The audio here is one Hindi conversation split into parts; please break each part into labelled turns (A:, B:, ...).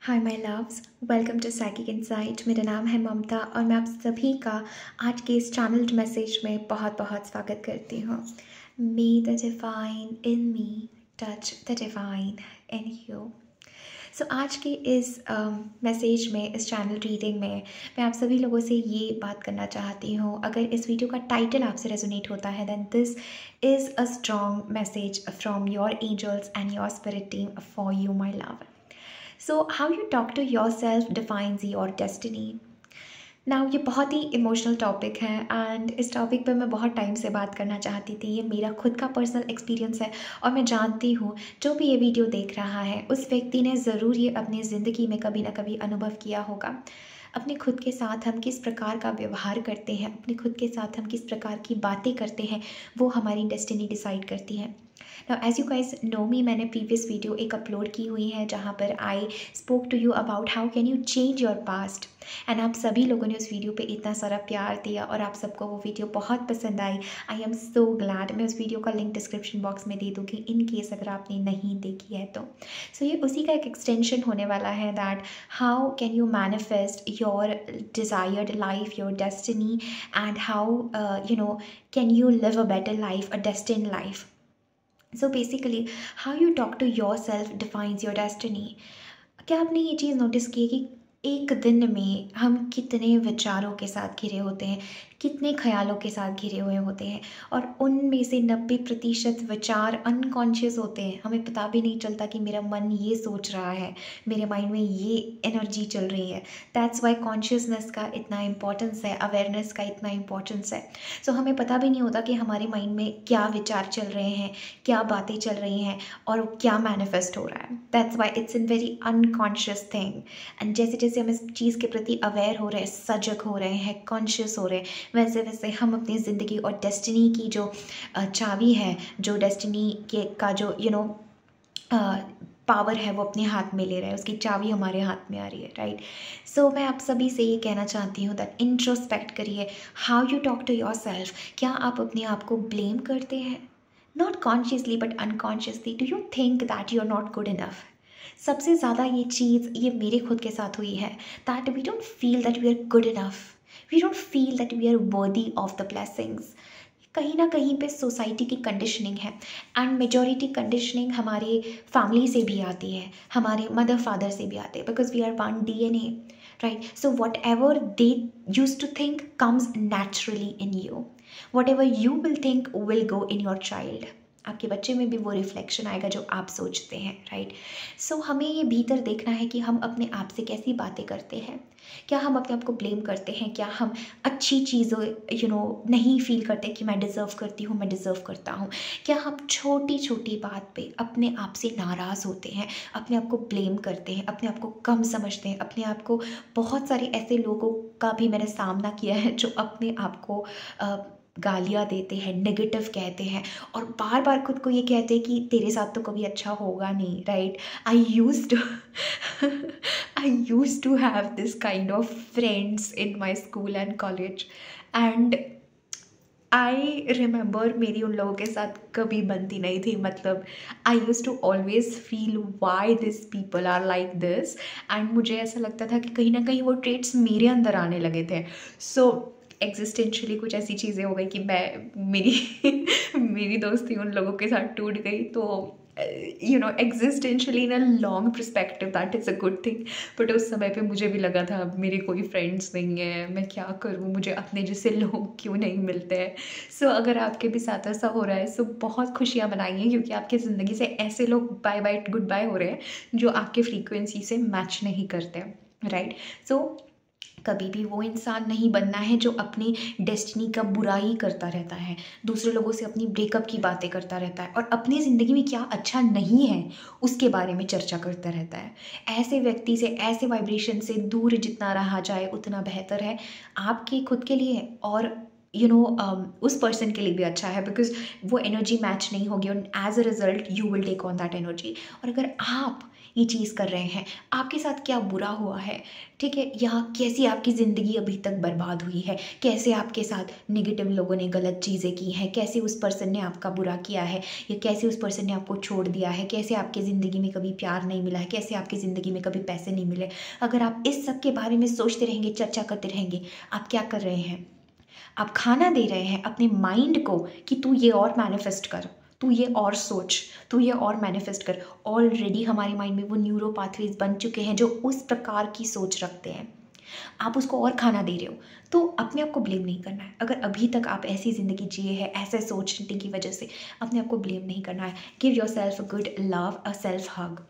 A: Hi my loves, welcome to psychic insight. मेरा नाम है ममता और मैं आप सभी का आज के इस चैनल्ड मैसेज में बहुत बहुत स्वागत करती हूँ। May the divine in me touch the divine in you. So आज के इस मैसेज में, इस चैनल रीडिंग में मैं आप सभी लोगों से ये बात करना चाहती हूँ। अगर इस वीडियो का टाइटल आपसे रेजोनेट होता है then this is a strong message from your angels and your spirit team for you my love. So how you talk to your self defines your destiny. Now ये बहुत ही इमोशनल टॉपिक है एंड इस टॉपिक पर मैं बहुत टाइम से बात करना चाहती थी। ये मेरा खुद का पर्सनल एक्सपीरियंस है और मैं जानती हूँ जो भी ये वीडियो देख रहा है उस व्यक्ति ने ज़रूर ये अपनी ज़िंदगी में कभी ना कभी अनुभव किया होगा। अपने खुद के साथ हम किस प्रकार का व्यवहार करते हैं, अपने खुद के साथ हम किस प्रकार की बातें करते हैं, वो हमारी डेस्टिनी डिसाइड करती है। Now as you guys know me, मैंने प्रीवियस वीडियो एक अपलोड की हुई है जहाँ पर I spoke to you about how can you change your past and आप सभी लोगों ने उस वीडियो पे इतना सारा प्यार दिया और आप सबको वो वीडियो बहुत पसंद आई। I am so glad. मैं उस वीडियो का लिंक डिस्क्रिप्शन बॉक्स में दे दूँगी इन केस अगर आपने नहीं देखी है तो। सो ये उसी का एक एक्सटेंशन होने वाला है that how can you manifest your desired life, your destiny and how can you live a better life, a destined life. So basically how you talk to your self defines your destiny. क्या आपने ये चीज़ नोटिस की है कि एक दिन में हम कितने विचारों के साथ घिरे होते हैं, कितने ख्यालों के साथ घिरे हुए होते हैं और उनमें से 90% विचार अनकॉन्शियस होते हैं। हमें पता भी नहीं चलता कि मेरा मन ये सोच रहा है, मेरे माइंड में ये एनर्जी चल रही है। दैट्स वाई कॉन्शियसनेस का इतना इम्पोर्टेंस है, अवेयरनेस का इतना इम्पोर्टेंस है। सो हमें पता भी नहीं होता कि हमारे माइंड में क्या विचार चल रहे हैं, क्या बातें चल रही हैं और क्या मैनिफेस्ट हो रहा है। That's why it's in very unconscious thing. And जैसे जैसे हम इस चीज़ के प्रति अवेयर हो रहे हैं, सजग हो रहे हैं, कॉन्शियस हो रहे हैं, वैसे वैसे हम अपनी ज़िंदगी और डेस्टिनी की जो चाबी है, जो डेस्टिनी के का जो पावर है वो अपने हाथ में ले रहा है, उसकी चाबी हमारे हाथ में आ रही है, राइट। सो मैं आप सभी से ये कहना चाहती हूँ दैट इंट्रोस्पेक्ट करिए। How you talk to your self. क्या आप अपने आप को ब्लेम करते हैं? Not consciously but unconsciously. Do you think that you are not good enough? सबसे ज़्यादा ये चीज़ ये मेरे खुद के साथ हुई है that we don't feel that we are good enough, we don't feel that we are worthy of the blessings. कहीं ना कहीं पे सोसाइटी की कंडीशनिंग है एंड मेजॉरिटी कंडीशनिंग हमारे फैमिली से भी आती है, हमारे मदर फादर से भी आते हैं, because we are one DNA, right. So whatever they use to think comes naturally in you, whatever you will think will go in your child. आपके बच्चे में भी वो रिफ्लेक्शन आएगा जो आप सोचते हैं, राइट। सो हमें ये भीतर देखना है कि हम अपने आप से कैसी बातें करते हैं। क्या हम अपने आप को ब्लेम करते हैं? क्या हम अच्छी चीज़ों नहीं फील करते कि मैं डिज़र्व करती हूँ, मैं डिज़र्व करता हूँ? क्या हम छोटी छोटी बात पे अपने आप से नाराज़ होते हैं, अपने आप को ब्लेम करते हैं, अपने आप को कम समझते हैं, अपने आप को बहुत सारे ऐसे लोगों का भी मैंने सामना किया है जो अपने आप को गालियाँ देते हैं, नेगेटिव कहते हैं और बार बार खुद को ये कहते हैं कि तेरे साथ तो कभी अच्छा होगा नहीं, right. I used to have this kind of friends in my school and college and I remember मेरी उन लोगों के साथ कभी बनती नहीं थी। मतलब I use to always feel why this people are like this and मुझे ऐसा लगता था कि कहीं ना कहीं वो ट्रेट्स मेरे अंदर आने लगे थे। सो एग्जिस्टेंशियली कुछ ऐसी चीज़ें हो गई कि मेरी मेरी दोस्ती उन लोगों के साथ टूट गई। तो existentially in a long perspective that is a good thing, but उस समय पे मुझे भी लगा था अब मेरे कोई फ्रेंड्स नहीं है, मैं क्या करूँ, मुझे अपने जैसे लोग क्यों नहीं मिलते हैं। सो अगर आपके भी साथ ऐसा हो रहा है सो बहुत खुशियाँ मनाइए, क्योंकि आपकी ज़िंदगी से ऐसे लोग बाय बाय गुड बाय हो रहे हैं जो आपके फ्रीक्वेंसी से मैच नहीं करते, राइट। सो कभी भी वो इंसान नहीं बनना है जो अपनी डेस्टिनी का बुराई करता रहता है, दूसरे लोगों से अपनी ब्रेकअप की बातें करता रहता है और अपनी ज़िंदगी में क्या अच्छा नहीं है उसके बारे में चर्चा करता रहता है। ऐसे व्यक्ति से, ऐसे वाइब्रेशन से दूर जितना रहा जाए उतना बेहतर है आपके खुद के लिए और उस पर्सन के लिए भी अच्छा है, बिकॉज वो एनर्जी मैच नहीं होगी और as a result you will take on that energy. और अगर आप ये चीज़ कर रहे हैं, आपके साथ क्या बुरा हुआ है, ठीक है, या कैसी आपकी ज़िंदगी अभी तक बर्बाद हुई है, कैसे आपके साथ नेगेटिव लोगों ने गलत चीज़ें की हैं, कैसे उस पर्सन ने आपका बुरा किया है, या कैसे उस पर्सन ने आपको छोड़ दिया है, कैसे आपकी ज़िंदगी में कभी प्यार नहीं मिला है, कैसे आपकी ज़िंदगी में कभी पैसे नहीं मिले। अगर आप इस सब के बारे में सोचते रहेंगे, चर्चा करते रहेंगे, आप क्या कर रहे हैं, आप खाना दे रहे हैं अपने माइंड को कि तू ये और मैनिफेस्ट कर, तू ये और सोच, तू ये और मैनिफेस्ट कर। ऑलरेडी हमारे माइंड में वो न्यूरो पाथवेज बन चुके हैं जो उस प्रकार की सोच रखते हैं, आप उसको और खाना दे रहे हो। तो अपने आप को ब्लेम नहीं करना है। अगर अभी तक आप ऐसी ज़िंदगी जिए हैं ऐसे सोचने की वजह से, अपने आप को ब्लेम नहीं करना है। Give your self a good love, a self hug,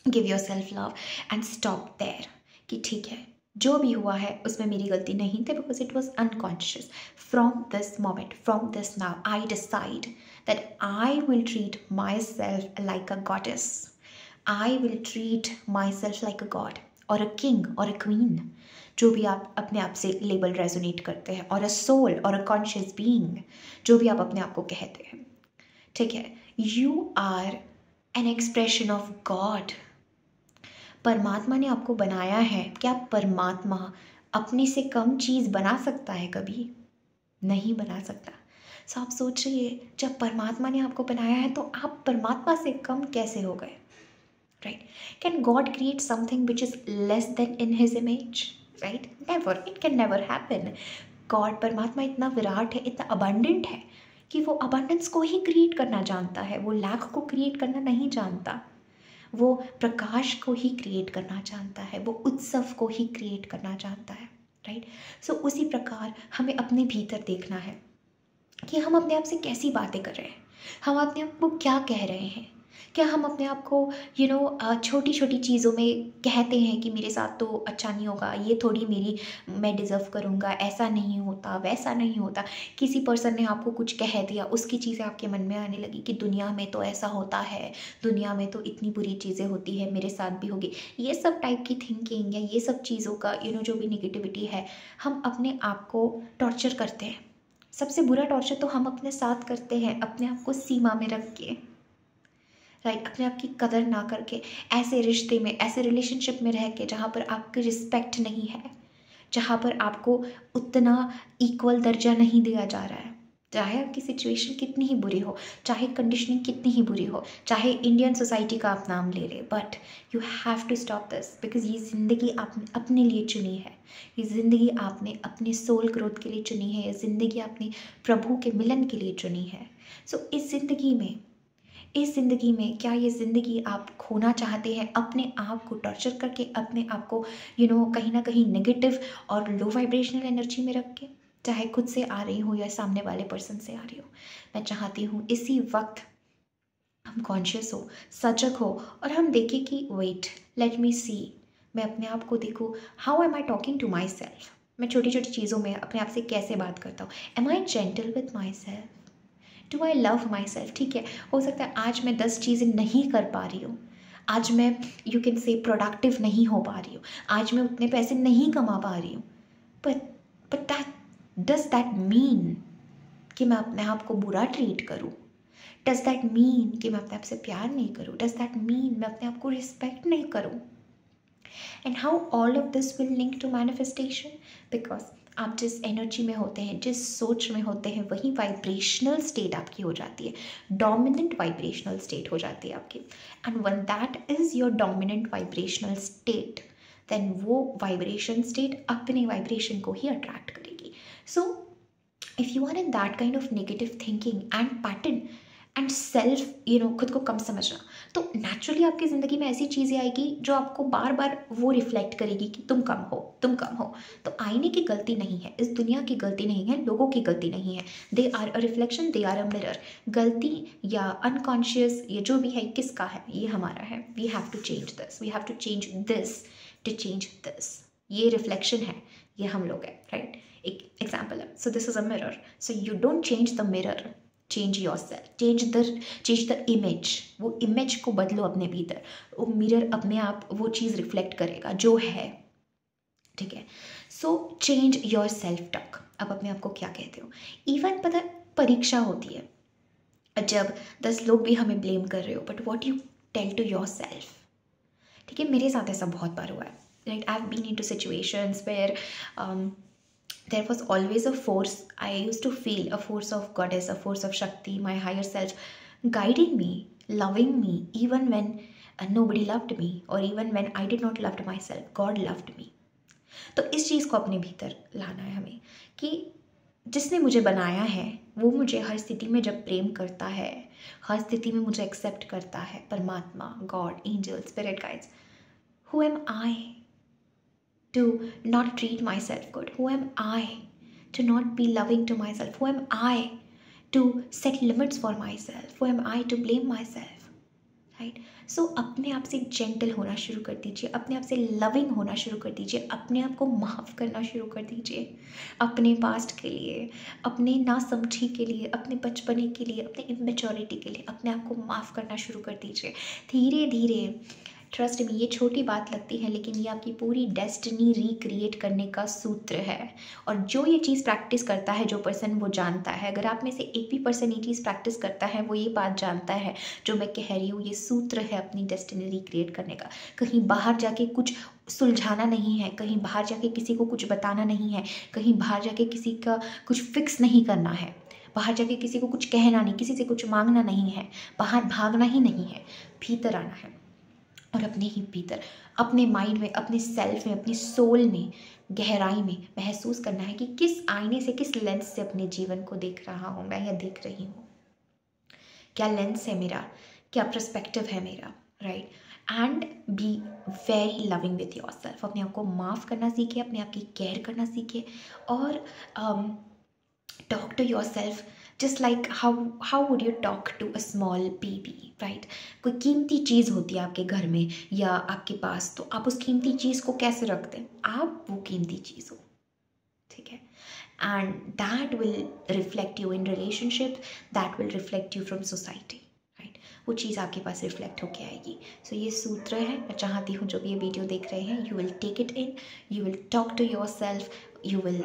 A: give your self love and stop there कि ठीक है, जो भी हुआ है उसमें मेरी गलती नहीं थी, because it was unconscious. From this moment, from this now, I decide that I will treat my self like a goddess, I will treat my self like a God और अ किंग और अ क्वीन, जो भी आप अपने आप से लेबल रेजोनेट करते हैं, और अ सोल और अ कॉन्शियस बीइंग, जो भी आप अपने आप को कहते हैं, ठीक है। You are an expression of God. परमात्मा ने आपको बनाया है। क्या परमात्मा अपने से कम चीज़ बना सकता है? कभी नहीं बना सकता। सो आप सोचिए, जब परमात्मा ने आपको बनाया है तो आप परमात्मा से कम कैसे हो गए, right? Can God create something which is less then in his image, right? Never, it can never happen. God, परमात्मा इतना विराट है, इतना अबंडेंट है कि वो अबंडेंस को ही क्रिएट करना जानता है, वो लैक को क्रिएट करना नहीं जानता। वो प्रकाश को ही क्रिएट करना चाहता है, वो उत्सव को ही क्रिएट करना चाहता है, राइट? सो उसी प्रकार हमें अपने भीतर देखना है कि हम अपने आप से कैसी बातें कर रहे हैं, हम अपने आप को क्या कह रहे हैं। क्या हम अपने आप को छोटी छोटी चीज़ों में कहते हैं कि मेरे साथ तो अच्छा नहीं होगा, ये थोड़ी मेरी, मैं डिज़र्व करूँगा, ऐसा नहीं होता, वैसा नहीं होता। किसी पर्सन ने आपको कुछ कह दिया, उसकी चीज़ें आपके मन में आने लगी कि दुनिया में तो ऐसा होता है, दुनिया में तो इतनी बुरी चीज़ें होती है, मेरे साथ भी होगी। ये सब टाइप की थिंकिंग या ये सब चीज़ों का जो भी निगेटिविटी है, हम अपने आप को टॉर्चर करते हैं। सबसे बुरा टॉर्चर तो हम अपने साथ करते हैं, अपने आप को सीमा में रख के, राइट? अपने आप की कदर ना करके, ऐसे रिश्ते में, ऐसे रिलेशनशिप में रह के जहाँ पर आपकी रिस्पेक्ट नहीं है, जहाँ पर आपको उतना इक्वल दर्जा नहीं दिया जा रहा है। चाहे आपकी सिचुएशन कितनी ही बुरी हो, चाहे कंडीशनिंग कितनी ही बुरी हो, चाहे इंडियन सोसाइटी का आप नाम ले ले, but you have to stop this, because ये ज़िंदगी आपने अपने लिए चुनी है, ये ज़िंदगी आपने अपने सोल ग्रोथ के लिए चुनी है, ये ज़िंदगी आपने प्रभु के मिलन के लिए चुनी है। सो इस ज़िंदगी में क्या ये ज़िंदगी आप खोना चाहते हैं अपने आप को टॉर्चर करके, अपने आप को कहीं ना कहीं नेगेटिव और लो वाइब्रेशनल एनर्जी में रख के, चाहे खुद से आ रही हो या सामने वाले पर्सन से आ रही हो? मैं चाहती हूँ इसी वक्त हम कॉन्शियस हो, सजग हो, और हम देखें कि वेट, लेट मी सी, मैं अपने आप को देखूँ, how am I talking to my self. मैं छोटी छोटी चीज़ों में अपने आप से कैसे बात करता हूँ? Am I gentle with my self? Do I love my self? ठीक है, हो सकता है आज मैं 10 चीज़ें नहीं कर पा रही हूँ, आज मैं यू कैन से प्रोडक्टिव नहीं हो पा रही हूँ, आज मैं उतने पैसे नहीं कमा पा रही हूँ, but that does that mean कि मैं अपने आप को बुरा ट्रीट करूँ? डज दैट मीन कि मैं अपने आप से प्यार नहीं करूँ? डज दैट मीन मैं अपने आप को रिस्पेक्ट नहीं करूँ? And how all of this will link to manifestation? Because आप जिस एनर्जी में होते हैं, जिस सोच में होते हैं, वही वाइब्रेशनल स्टेट आपकी हो जाती है, डोमिनेंट वाइब्रेशनल स्टेट हो जाती है आपकी। And when that is your dominant vibrational state, then वो वाइब्रेशन स्टेट अपने वाइब्रेशन को ही अट्रैक्ट करेगी। So if you are in that kind of negative thinking and pattern and self खुद को कम समझना, तो नेचुरली आपकी ज़िंदगी में ऐसी चीज़ें आएगी जो आपको बार बार वो रिफ्लेक्ट करेगी कि तुम कम हो, तुम कम हो। तो आईने की गलती नहीं है, इस दुनिया की गलती नहीं है, लोगों की गलती नहीं है। They are a reflection, they are a mirror. गलती या अनकॉन्शियस ये जो भी है, किसका है? ये हमारा है। We have to change this, we have to change this to change this. ये रिफ्लेक्शन है, ये हम लोग हैं, राइट? एक एग्जाम्पल है, so this is a mirror, so you don't change the mirror, change your self, change the image. वो इमेज को बदलो अपने भीतर, वो मिरर अपने आप वो चीज़ रिफ्लेक्ट करेगा जो है, ठीक है? So change your self talk. अब अपने आप को क्या कहते हो? इवन पता, परीक्षा होती है, जब 10 लोग भी हमें ब्लेम कर रहे हो, but what you tell to your self, ठीक है, मेरे साथ ऐसा बहुत बार हुआ है, right. I have been into situations where there was always a force. I used to feel a force of goddess, a force of Shakti, my higher self, guiding me, loving me, even when nobody loved me, or even when I did not love myself. God loved me. तो इस चीज़ को अपने भीतर लाना है हमें कि जिसने मुझे बनाया है वो मुझे हर स्थिति में जब प्रेम करता है, हर स्थिति में मुझे एक्सेप्ट करता है, परमात्मा, God, angel, spirit guides, who am I to not treat myself good? Who am I to not be loving to myself? Who am I to set limits for myself? Who am I to blame myself? Right. So अपने आप से जेंटल होना शुरू कर दीजिए, अपने आप से लविंग होना शुरू कर दीजिए, अपने आप को माफ़ करना शुरू कर दीजिए, अपने पास्ट के लिए, अपने नासमझी के लिए, अपने बचपने के लिए, अपने इमेच्योरिटी के लिए अपने आप को माफ़ करना शुरू कर दीजिए धीरे धीरे। ट्रस्ट में, ये छोटी बात लगती है लेकिन ये आपकी पूरी डेस्टिनी रिक्रिएट करने का सूत्र है। और जो ये चीज़ प्रैक्टिस करता है, जो पर्सन, वो जानता है। अगर आप में से एक भी पर्सन ये चीज़ प्रैक्टिस करता है, वो ये बात जानता है जो मैं कह रही हूँ, ये सूत्र है अपनी डेस्टिनी रिक्रिएट करने का। कहीं बाहर जाके कुछ सुलझाना नहीं है, कहीं बाहर जाके किसी को कुछ बताना नहीं है, कहीं बाहर जाके किसी का कुछ फिक्स नहीं करना है, बाहर जाके किसी को कुछ कहना नहीं, किसी से कुछ मांगना नहीं है, बाहर भागना ही नहीं है, भीतर आना है और अपने ही भीतर, अपने माइंड में, अपने सेल्फ में, अपनी सोल में, गहराई में महसूस करना है कि किस आईने से, किस लेंस से अपने जीवन को देख रहा हूँ मैं या देख रही हूँ। क्या लेंस है मेरा, क्या पर्सपेक्टिव है मेरा, right. And be very loving with your self. अपने आप को माफ़ करना सीखे, अपने आप की केयर करना सीखे और talk to your self just like how would you talk to a small baby, right. कोई कीमती चीज़ होती है आपके घर में या आपके पास, तो आप उस कीमती चीज़ को कैसे रखते हैं? आप वो कीमती चीज़ हो, ठीक है। And that will reflect you in relationship, that will reflect you from society, right. वो चीज़ आपके पास रिफ्लेक्ट होके आएगी। सो ये सूत्र है, मैं चाहती हूँ जो भी ये वीडियो देख रहे हैं, you will take it in, you will talk to your self, you will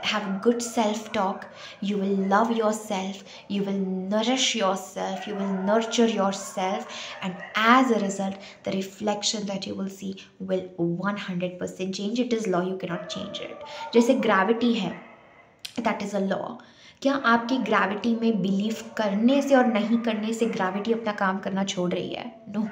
A: have good self-talk, you will love yourself, you will nourish yourself, you will nurture yourself, and as a result the reflection that you will see will 100% change. It is law, you cannot change it. जैसे gravity है, that is a law. क्या आपकी ग्रेविटी में बिलीव करने से और नहीं करने से ग्रेविटी अपना काम करना छोड़ रही है? No.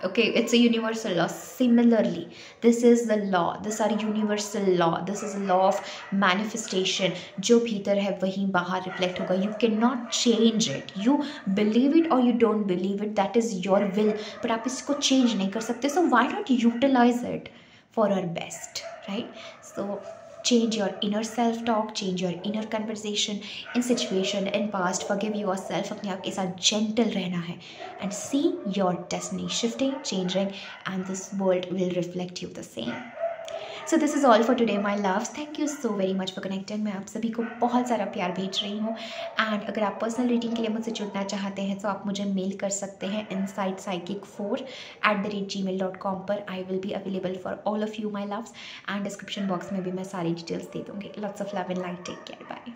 A: Okay, it's a universal law. Similarly this is the law, this are universal law, this is law of manifestation. जो भीतर है वहीं बाहर रिफ्लेक्ट होगा। You can not change it, you believe it और you don't believe it, that is your will, but आप इसको चेंज नहीं कर सकते। So why not utilize it for our best, right. So change your inner self-talk, change your inner conversation in situation, in past, forgive yourself, अपने आप के साथ gentle रहना है and see your destiny shifting, changing, and this world will reflect you the same. So this is all for today my loves. Thank you so very much for connecting. मैं आप सभी को बहुत सारा प्यार भेज रही हूँ एंड अगर आप पर्सनल रीडिंग के लिए मुझसे जुड़ना चाहते हैं तो आप मुझे मेल कर सकते हैं insidepsychic4@gmail.com पर. I will be available for all of you my loves and description box में भी मैं सारी डिटेल्स दे दूँगी. Lots of love and light. Take care. Bye.